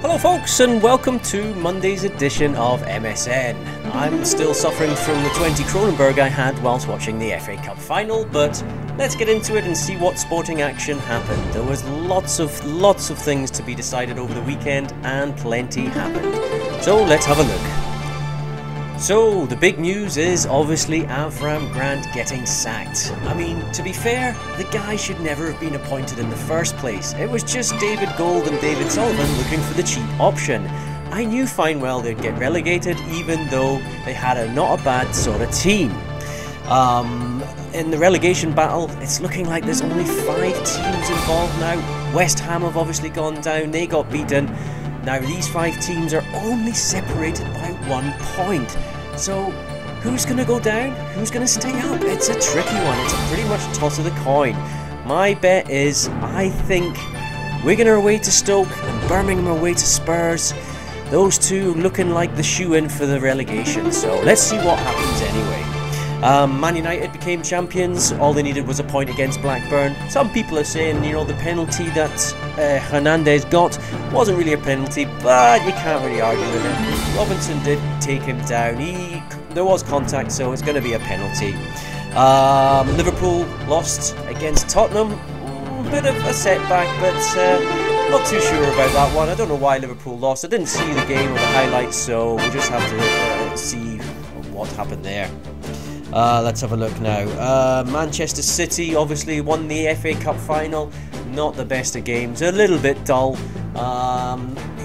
Hello folks, and welcome to Monday's edition of MSN. I'm still suffering from the 20 Cronenberg I had whilst watching the FA Cup final, but let's get into it and see what sporting action happened. There was lots of things to be decided over the weekend, and plenty happened. So let's have a look. So, the big news is obviously Avram Grant getting sacked. I mean, to be fair, the guy should never have been appointed in the first place. It was just David Gold and David Sullivan looking for the cheap option. I knew fine well they'd get relegated, even though they had not a bad sort of team. In the relegation battle, it's looking like there's only 5 teams involved now. West Ham have obviously gone down, they got beaten. Now these 5 teams are only separated by 1 point. So who's going to go down? Who's going to stay up? It's a tricky one. It's a pretty much toss of the coin. My bet is I think Wigan are away to Stoke and Birmingham are away to Spurs. Those two looking like the shoe-in for the relegation. So let's see what happens anyway. Man United became champions. All they needed was a point against Blackburn. Some people are saying, you know, the penalty that Hernandez got wasn't really a penalty, but you can't really argue with it. Robinson did take him down. There was contact, so it's going to be a penalty. Liverpool lost against Tottenham. Bit of a setback, but not too sure about that one. I don't know why Liverpool lost. I didn't see the game or the highlights, so we'll just have to see what happened there. Let's have a look now. Manchester City obviously won the FA Cup final. Not the best of games, a little bit dull.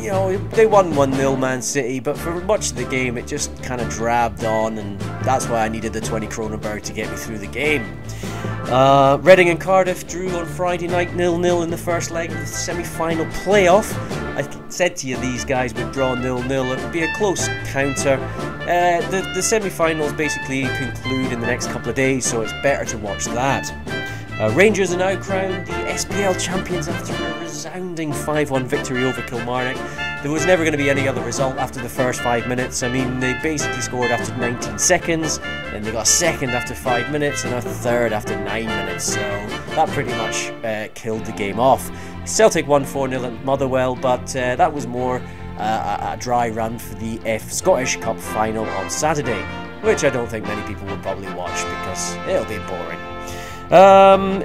You know, they won 1-0 Man City, but for much of the game it just kind of dragged on, and that's why I needed the 20 Cronenberg to get me through the game. Reading and Cardiff drew on Friday night 0-0 in the first leg of the semi-final playoff. I said to you these guys would draw 0-0, it would be a close counter. The semi-finals basically conclude in the next couple of days, so it's better to watch that. Rangers are now crowned the SPL champions after a resounding 5-1 victory over Kilmarnock. There was never going to be any other result after the first 5 minutes. I mean, they basically scored after 19 seconds, then they got a second after 5 minutes, and a third after 9 minutes, so that pretty much killed the game off. Celtic won 4-0 at Motherwell, but that was more a dry run for the Scottish Cup final on Saturday, which I don't think many people will probably watch because it'll be boring.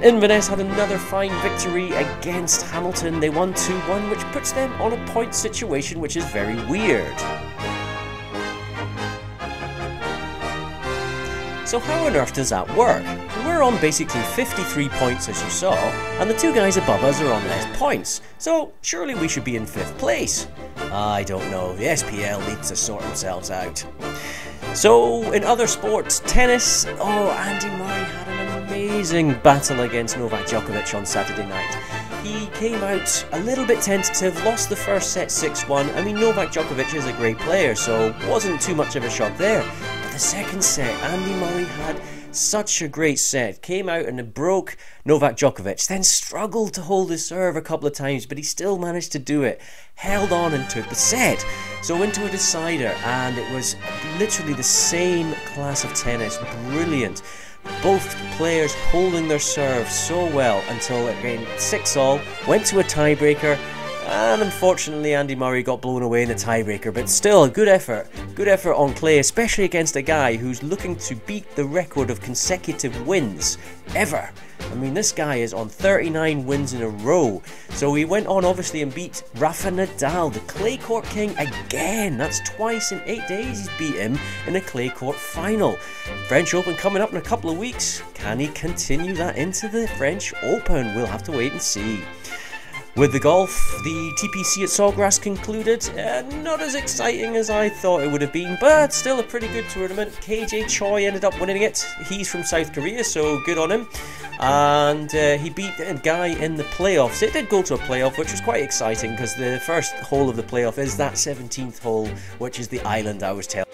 Inverness had another fine victory against Hamilton. They won 2-1, which puts them on a point situation, which is very weird. So how on earth does that work? We're on basically 53 points as you saw, and the 2 guys above us are on less points, so surely we should be in 5th place. I don't know, the SPL needs to sort themselves out. So in other sports, tennis, Andy Murray had an amazing battle against Novak Djokovic on Saturday night. He came out a little bit tentative, lost the first set 6-1. I mean, Novak Djokovic is a great player, so wasn't too much of a shock there. But the second set, Andy Murray had such a great set. Came out and broke Novak Djokovic, then struggled to hold his serve a couple of times, but he still managed to do it. Held on and took the set. So into a decider, and it was literally the same class of tennis. Brilliant. Both players holding their serve so well until it gained 6-all, went to a tiebreaker, and unfortunately Andy Murray got blown away in the tiebreaker, but still a good effort on clay, especially against a guy who's looking to beat the record of consecutive wins ever. I mean, this guy is on 39 wins in a row. So he went on obviously and beat Rafa Nadal, the clay court king, again. That's twice in 8 days he's beat him in a clay court final. French Open coming up in a couple of weeks. Can he continue that into the French Open? We'll have to wait and see. With the golf, the TPC at Sawgrass concluded. Not as exciting as I thought it would have been, but still a pretty good tournament. KJ Choi ended up winning it. He's from South Korea, so good on him. And he beat a guy in the playoffs. It did go to a playoff, which was quite exciting because the first hole of the playoff is that 17th hole, which is the island I was telling.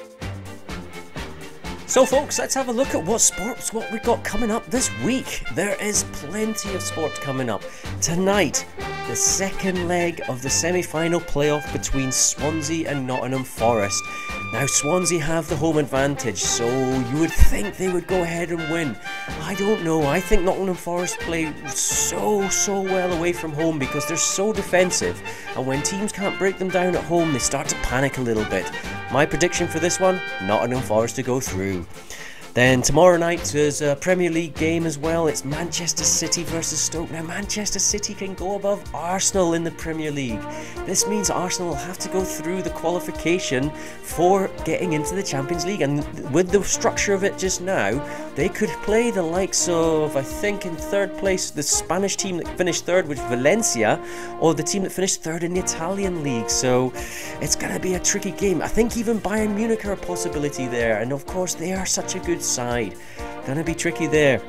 So folks, let's have a look at what we've got coming up this week. There is plenty of sport coming up. Tonight, the second leg of the semi-final playoff between Swansea and Nottingham Forest. Now Swansea have the home advantage, so you would think they would go ahead and win. I don't know, I think Nottingham Forest play so well away from home because they're so defensive, and when teams can't break them down at home they start to panic a little bit. My prediction for this one, Nottingham Forest to go through. Then tomorrow night is a Premier League game as well. It's Manchester City versus Stoke. Now Manchester City can go above Arsenal in the Premier League. This means Arsenal will have to go through the qualification for getting into the Champions League. And with the structure of it just now, they could play the likes of, I think in third place, the Spanish team that finished third, which is Valencia, or the team that finished third in the Italian league. So it's going to be a tricky game. I think even Bayern Munich are a possibility there. And of course, they are such a good side. Gonna be tricky there.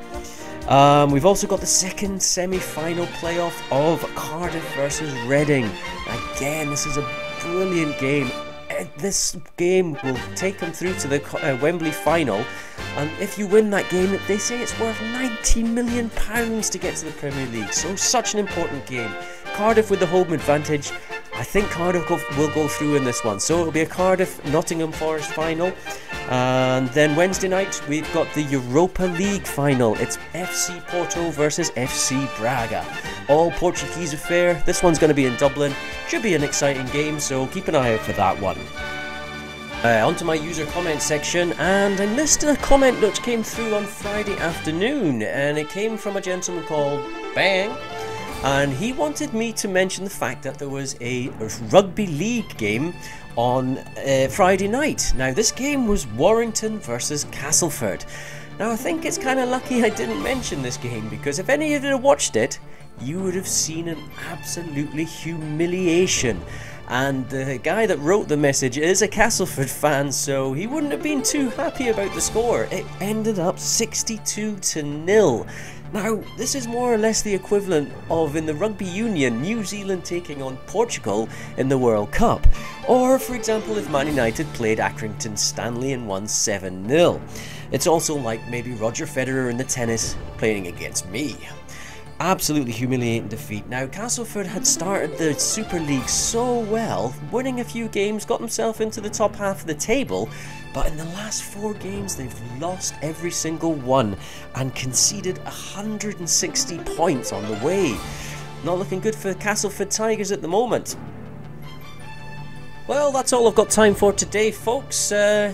We've also got the second semi-final playoff of Cardiff versus Reading. Again, this is a brilliant game. This game will take them through to the Wembley final, and if you win that game, they say it's worth £90 million to get to the Premier League. So such an important game. Cardiff with the home advantage. I think Cardiff will go through in this one. So it'll be a Cardiff-Nottingham Forest final. And then Wednesday night, we've got the Europa League final. It's FC Porto versus FC Braga. All Portuguese affair. This one's going to be in Dublin. Should be an exciting game, so keep an eye out for that one. Onto my user comment section, and I missed a comment which came through on Friday afternoon, and it came from a gentleman called Bang. And he wanted me to mention the fact that there was a rugby league game on Friday night. Now this game was Warrington versus Castleford. Now I think it's kind of lucky I didn't mention this game, because if any of you had watched it, you would have seen an absolutely humiliation. And the guy that wrote the message is a Castleford fan, so he wouldn't have been too happy about the score. It ended up 62-0. Now, this is more or less the equivalent of, in the rugby union, New Zealand taking on Portugal in the World Cup. Or, for example, if Man United played Accrington Stanley and won 7-0. It's also like maybe Roger Federer in the tennis playing against me. Absolutely humiliating defeat. Now, Castleford had started the Super League so well, winning a few games, got themselves into the top half of the table, but in the last 4 games they've lost every single one and conceded 160 points on the way. Not looking good for the Castleford Tigers at the moment. Well, that's all I've got time for today, folks.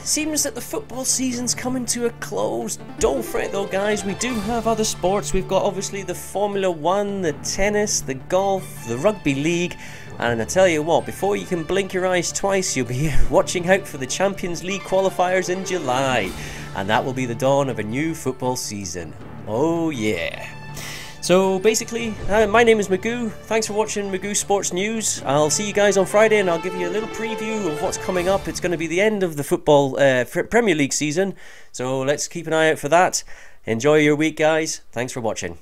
Seems that the football season's coming to a close. Don't fret though, guys, we do have other sports. We've got obviously the Formula 1, the tennis, the golf, the rugby league, and I tell you what, before you can blink your eyes twice, you'll be watching out for the Champions League qualifiers in July, and that will be the dawn of a new football season. Oh yeah. So basically, my name is Magoo. Thanks for watching Magoo Sports News. I'll see you guys on Friday, and I'll give you a little preview of what's coming up. It's going to be the end of the football Premier League season, so let's keep an eye out for that. Enjoy your week, guys. Thanks for watching.